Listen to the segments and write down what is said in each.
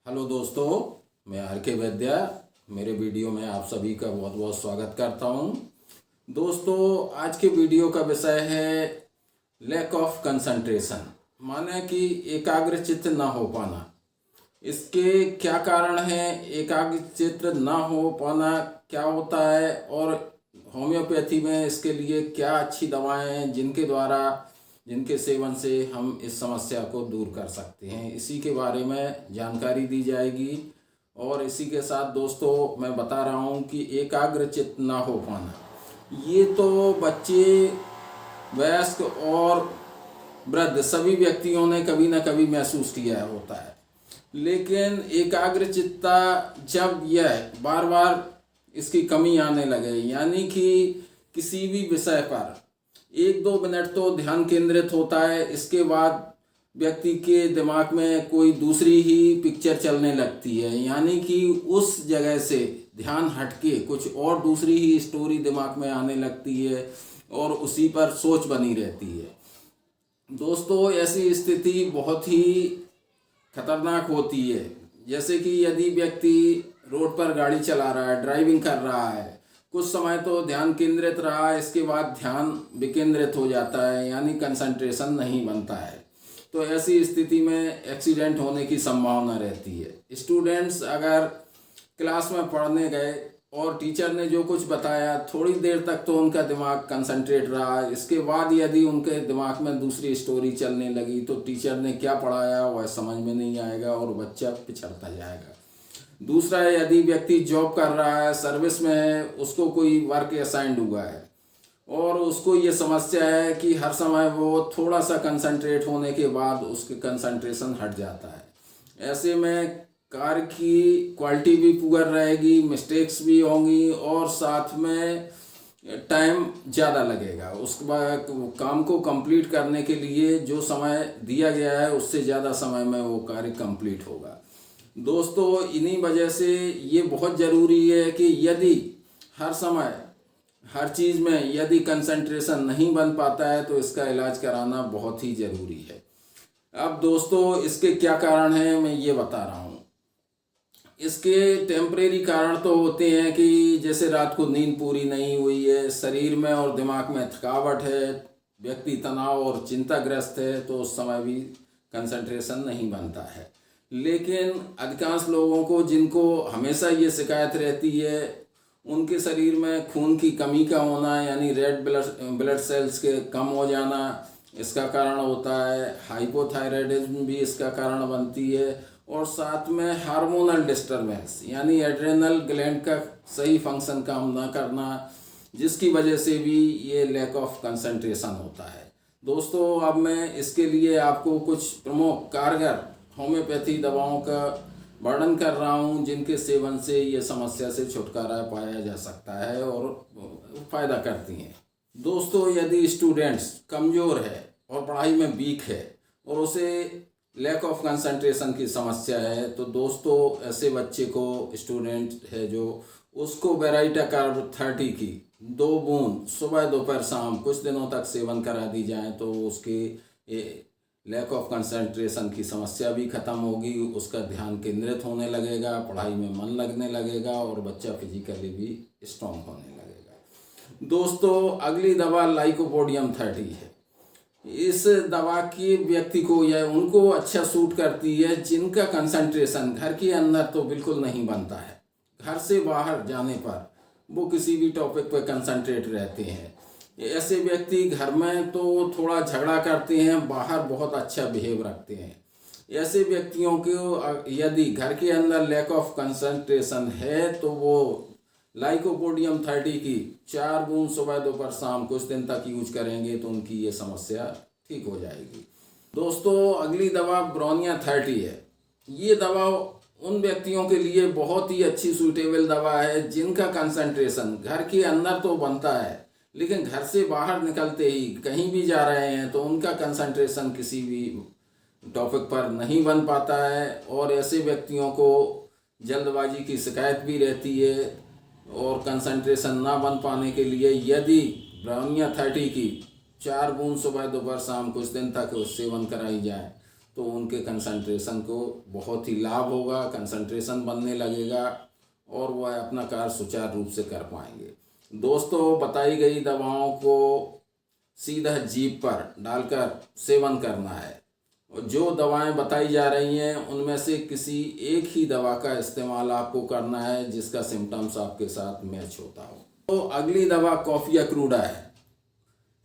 Hello दोस्तों, मैं are के वैद्या। मेरे वीडियो में आप सभी का बहुत बहुत स्वागत करता हूं। दोस्तों, आज के वीडियो का विषय है लैक ऑफ कंसंट्रेशन, माने कि एकाग्रचित्त ना हो पाना। इसके क्या कारण हैं? एकाग्रचित्त ना हो पाना क्या होता है, और होम्योपैथी में इसके लिए क्या अच्छी दवाएं हैं जिनके सेवन से हम इस समस्या को दूर कर सकते हैं, इसी के बारे में जानकारी दी जाएगी। और इसी के साथ दोस्तों, मैं बता रहा हूँ कि एकाग्रचित्त ना हो पाना, ये तो बच्चे, वयस्क और वृद्ध सभी व्यक्तियों ने कभी ना कभी महसूस किया होता है। लेकिन एकाग्रचित्ता जब यह बार बार इसकी कमी आने लगे, यानी कि किसी भी विषय पर 1-2 मिनट तो ध्यान केंद्रित होता है, इसके बाद व्यक्ति के दिमाग में कोई दूसरी ही पिक्चर चलने लगती है, यानी कि उस जगह से ध्यान हटके कुछ और दूसरी ही स्टोरी दिमाग में आने लगती है और उसी पर सोच बनी रहती है। दोस्तों, ऐसी स्थिति बहुत ही खतरनाक होती है। जैसे कि यदि व्यक्ति रोड पर गाड़ी चला रहा है, ड्राइविंग कर रहा है, कुछ समय तो ध्यान केंद्रित रहा है, इसके बाद ध्यान विकेंद्रित हो जाता है, यानी कंसंट्रेशन नहीं बनता है। तो ऐसी स्थिति में एक्सीडेंट होने की संभावना रहती है। स्टूडेंट्स अगर क्लास में पढ़ने गए और टीचर ने जो कुछ बताया, थोड़ी देर तक तो उनका दिमाग कंसंट्रेट रहा, इसके बाद यदि उनके दिमाग में दूसरी स्टोरी चलने लगी तो टीचर ने क्या पढ़ाया वह समझ में नहीं आएगा और बच्चा पिछड़ता जाएगा। दूसरा है, यदि व्यक्ति जॉब कर रहा है, सर्विस में है, उसको कोई वर्क असाइंड हुआ है और उसको ये समस्या है कि हर समय वो थोड़ा सा कंसंट्रेट होने के बाद उसके कंसंट्रेशन हट जाता है। ऐसे में कार्य की क्वालिटी भी पुअर रहेगी, मिस्टेक्स भी होंगी और साथ में टाइम ज़्यादा लगेगा। उसके बाद काम को कंप्लीट करने के लिए जो समय दिया गया है उससे ज़्यादा समय में वो कार्य कंप्लीट होगा। दोस्तों, इन्हीं वजह से ये बहुत ज़रूरी है कि यदि हर समय हर चीज़ में यदि कंसंट्रेशन नहीं बन पाता है तो इसका इलाज कराना बहुत ही ज़रूरी है। अब दोस्तों, इसके क्या कारण हैं मैं ये बता रहा हूँ। इसके टेम्परेरी कारण तो होते हैं कि जैसे रात को नींद पूरी नहीं हुई है, शरीर में और दिमाग में थकावट है, व्यक्ति तनाव और चिंताग्रस्त है, तो उस समय भी कंसंट्रेशन नहीं बनता है। लेकिन अधिकांश लोगों को, जिनको हमेशा ये शिकायत रहती है, उनके शरीर में खून की कमी का होना, यानी रेड ब्लड सेल्स के कम हो जाना इसका कारण होता है। हाइपोथायराइडिज्म भी इसका कारण बनती है और साथ में हार्मोनल डिस्टर्बेंस, यानी एड्रेनल ग्लैंड का सही फंक्शन काम ना करना, जिसकी वजह से भी ये लैक ऑफ कंसंट्रेशन होता है। दोस्तों, अब मैं इसके लिए आपको कुछ प्रमुख कारगर होम्योपैथी दवाओं का वर्णन कर रहा हूँ, जिनके सेवन से ये समस्या से छुटकारा पाया जा सकता है और फायदा करती हैं। दोस्तों, यदि स्टूडेंट्स कमज़ोर है और पढ़ाई में वीक है और उसे लैक ऑफ कंसंट्रेशन की समस्या है, तो दोस्तों ऐसे बच्चे को, स्टूडेंट है जो, उसको वेराइटा कार्ब 30 की 2 बूंद सुबह दोपहर शाम कुछ दिनों तक सेवन करा दी जाए तो उसके लैक ऑफ कंसंट्रेशन की समस्या भी खत्म होगी, उसका ध्यान केंद्रित होने लगेगा, पढ़ाई में मन लगने लगेगा और बच्चा फिजिकली भी स्ट्रॉन्ग होने लगेगा। दोस्तों, अगली दवा लाइकोपोडियम 30 है। इस दवा की व्यक्ति को या उनको अच्छा सूट करती है जिनका कंसंट्रेशन घर के अंदर तो बिल्कुल नहीं बनता है, घर से बाहर जाने पर वो किसी भी टॉपिक पर कंसंट्रेट रहते हैं। ऐसे व्यक्ति घर में तो थोड़ा झगड़ा करते हैं, बाहर बहुत अच्छा बिहेव रखते हैं। ऐसे व्यक्तियों को यदि घर के अंदर लैक ऑफ कंसंट्रेशन है तो वो लाइकोपोडियम 30 की 4 बूंद सुबह दोपहर शाम कुछ दिन तक यूज करेंगे तो उनकी ये समस्या ठीक हो जाएगी। दोस्तों, अगली दवा ब्रोनिया 30 है। ये दवा उन व्यक्तियों के लिए बहुत ही अच्छी सूटेबल दवा है जिनका कंसंट्रेशन घर के अंदर तो बनता है, लेकिन घर से बाहर निकलते ही कहीं भी जा रहे हैं तो उनका कंसंट्रेशन किसी भी टॉपिक पर नहीं बन पाता है। और ऐसे व्यक्तियों को जल्दबाजी की शिकायत भी रहती है और कंसंट्रेशन ना बन पाने के लिए यदि ब्रोनिया 30 की 4 बूंद सुबह दोपहर शाम कुछ दिन तक सेवन कराई जाए तो उनके कंसंट्रेशन को बहुत ही लाभ होगा, कंसंट्रेशन बनने लगेगा और वह अपना कार्य सुचारू रूप से कर पाएंगे। दोस्तों, बताई गई दवाओं को सीधा जीभ पर डालकर सेवन करना है। और जो दवाएं बताई जा रही हैं उनमें से किसी एक ही दवा का इस्तेमाल आपको करना है जिसका सिम्टम्स आपके साथ मैच होता हो। तो अगली दवा कॉफी अक्रूडा है।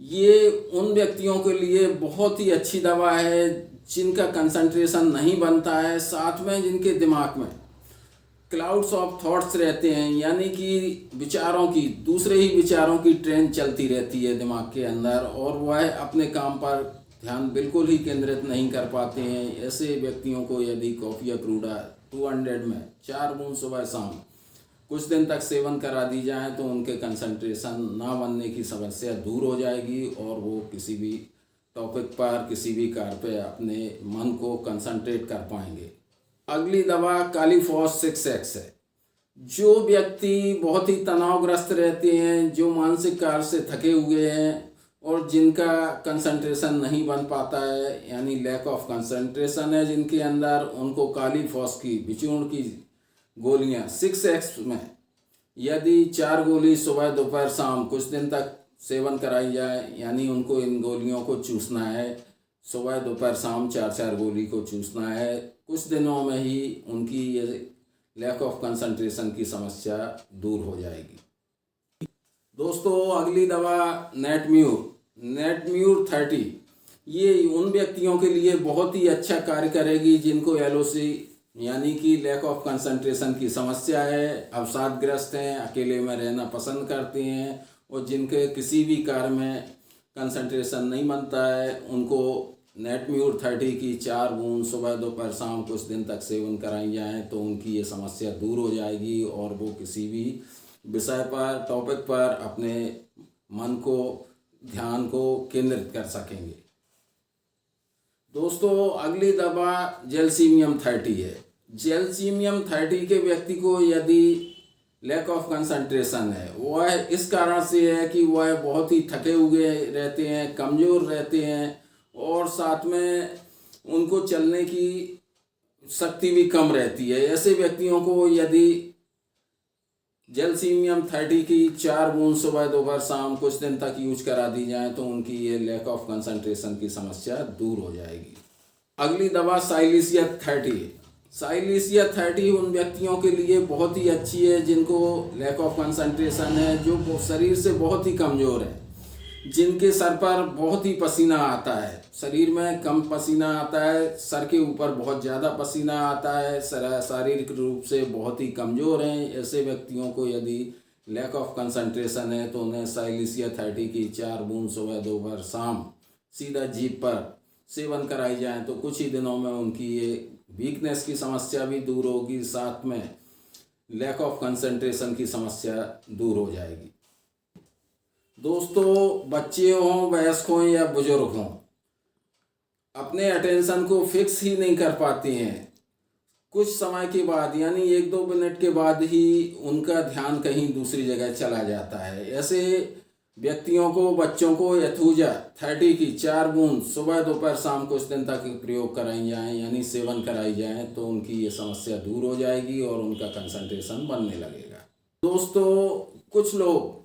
ये उन व्यक्तियों के लिए बहुत ही अच्छी दवा है जिनका कंसंट्रेशन नहीं बनता है, साथ में जिनके दिमाग में क्लाउड्स ऑफ थॉट्स रहते हैं, यानी कि विचारों की, दूसरे ही विचारों की ट्रेन चलती रहती है दिमाग के अंदर और वह अपने काम पर ध्यान बिल्कुल ही केंद्रित नहीं कर पाते हैं। ऐसे व्यक्तियों को यदि कॉफी अक्रूडा 200 में 4 बूंद सुबह शाम कुछ दिन तक सेवन करा दी जाए तो उनके कंसंट्रेशन ना बनने की समस्या दूर हो जाएगी और वो किसी भी टॉपिक पर, किसी भी कार्य पे अपने मन को कंसंट्रेट कर पाएंगे। अगली दवा कालीफॉस 6X है। जो व्यक्ति बहुत ही तनावग्रस्त रहते हैं, जो मानसिक कार्य से थके हुए हैं और जिनका कंसंट्रेशन नहीं बन पाता है, यानी लैक ऑफ कंसंट्रेशन है जिनके अंदर, उनको कालीफॉस की विचूर्ण की गोलियां 6X में यदि 4 गोली सुबह दोपहर शाम कुछ दिन तक सेवन कराई जाए, यानी उनको इन गोलियों को चूसना है, सुबह दोपहर शाम 4-4 गोली को चूसना है, कुछ दिनों में ही उनकी ये लैक ऑफ कंसंट्रेशन की समस्या दूर हो जाएगी। दोस्तों, अगली दवा नेटम्यूर 30, ये उन व्यक्तियों के लिए बहुत ही अच्छा कार्य करेगी जिनको LOC यानी कि लैक ऑफ कंसंट्रेशन की समस्या है, अवसादग्रस्त हैं, अकेले में रहना पसंद करते हैं और जिनके किसी भी कार्य में कंसंट्रेशन नहीं बनता है, उनको नेटम्यूर 30 की 4 बूंद सुबह दोपहर शाम कुछ दिन तक सेवन कराई जाएँ तो उनकी ये समस्या दूर हो जाएगी और वो किसी भी विषय पर, टॉपिक पर अपने मन को, ध्यान को केंद्रित कर सकेंगे। दोस्तों, अगली दवा जैल्सीमियम 30 है। जैल्सीमियम 30 के व्यक्ति को यदि लैक ऑफ कंसंट्रेशन है, वह इस कारण से है कि वह बहुत ही थके हुए रहते हैं, कमज़ोर रहते हैं और साथ में उनको चलने की शक्ति भी कम रहती है। ऐसे व्यक्तियों को यदि जैल्सीमियम 30 की 4 बूंद सुबह दोपहर शाम कुछ दिन तक यूज करा दी जाए तो उनकी ये लैक ऑफ कंसंट्रेशन की समस्या दूर हो जाएगी। अगली दवा साइलिसिया 30 है। साइलिसिया 30 उन व्यक्तियों के लिए बहुत ही अच्छी है जिनको लैक ऑफ कंसंट्रेशन है, जो शरीर से बहुत ही कमज़ोर है, जिनके सर पर बहुत ही पसीना आता है, शरीर में कम पसीना आता है, सर के ऊपर बहुत ज़्यादा पसीना आता है, शारीरिक रूप से बहुत ही कमज़ोर हैं। ऐसे व्यक्तियों को यदि लैक ऑफ कंसंट्रेशन है तो उन्हें साइलिसिया 30 की 4 बूंद सुबह दोपहर शाम सीधा जीभ पर सेवन कराई जाए तो कुछ ही दिनों में उनकी ये वीकनेस की समस्या भी दूर होगी, साथ में लैक ऑफ कंसंट्रेशन की समस्या दूर हो जाएगी। दोस्तों, बच्चे हों, वयस्क हों या बुजुर्ग हों, अपने अटेंशन को फिक्स ही नहीं कर पाते हैं। कुछ समय के बाद, यानी 1-2 मिनट के बाद ही उनका ध्यान कहीं दूसरी जगह चला जाता है। ऐसे व्यक्तियों को, बच्चों को यथूजा 30 की 4 बूंद सुबह दोपहर शाम कुछ दिन तक प्रयोग कराई जाएँ, यानी सेवन कराई जाए तो उनकी ये समस्या दूर हो जाएगी और उनका कंसंट्रेशन बनने लगेगा। दोस्तों, कुछ लोग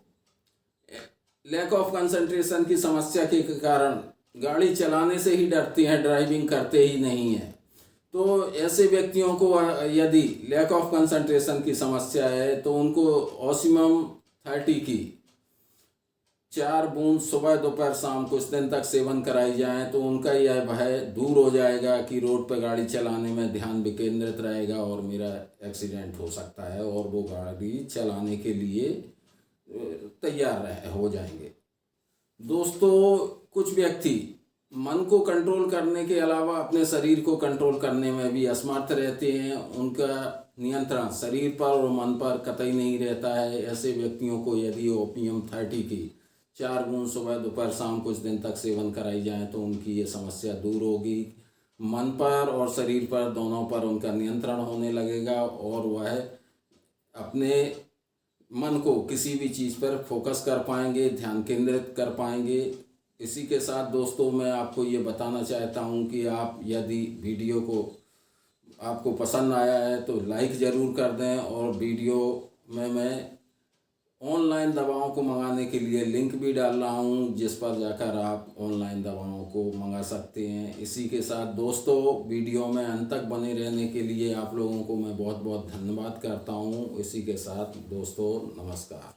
लैक ऑफ कंसंट्रेशन की समस्या के कारण गाड़ी चलाने से ही डरते हैं, ड्राइविंग करते ही नहीं हैं। तो ऐसे व्यक्तियों को यदि लैक ऑफ कंसंट्रेशन की समस्या है तो उनको ओसिमम 30 की 4 बूंद सुबह दोपहर शाम कुछ दिन तक सेवन कराई जाए तो उनका यह भय दूर हो जाएगा कि रोड पर गाड़ी चलाने में ध्यान विकेंद्रित रहेगा और मेरा एक्सीडेंट हो सकता है, और वो गाड़ी चलाने के लिए तैयार हो जाएंगे। दोस्तों, कुछ व्यक्ति मन को कंट्रोल करने के अलावा अपने शरीर को कंट्रोल करने में भी असमर्थ रहते हैं, उनका नियंत्रण शरीर पर और मन पर कतई नहीं रहता है। ऐसे व्यक्तियों को यदि ओपियम 30 की 4 बूंद सुबह दोपहर शाम कुछ दिन तक सेवन कराई जाए तो उनकी ये समस्या दूर होगी, मन पर और शरीर पर दोनों पर उनका नियंत्रण होने लगेगा और वह अपने मन को किसी भी चीज़ पर फोकस कर पाएंगे, ध्यान केंद्रित कर पाएंगे इसी के साथ दोस्तों मैं आपको ये बताना चाहता हूँ कि आप यदि वीडियो को आपको पसंद आया है तो लाइक ज़रूर कर दें, और वीडियो में मैं ऑनलाइन दवाओं को मंगाने के लिए लिंक भी डाल रहा हूँ, जिस पर जाकर आप ऑनलाइन दवाओं को मंगा सकते हैं। इसी के साथ दोस्तों वीडियो में अंत तक बने रहने के लिए आप लोगों को मैं बहुत बहुत धन्यवाद करता हूँ। इसी के साथ दोस्तों नमस्कार।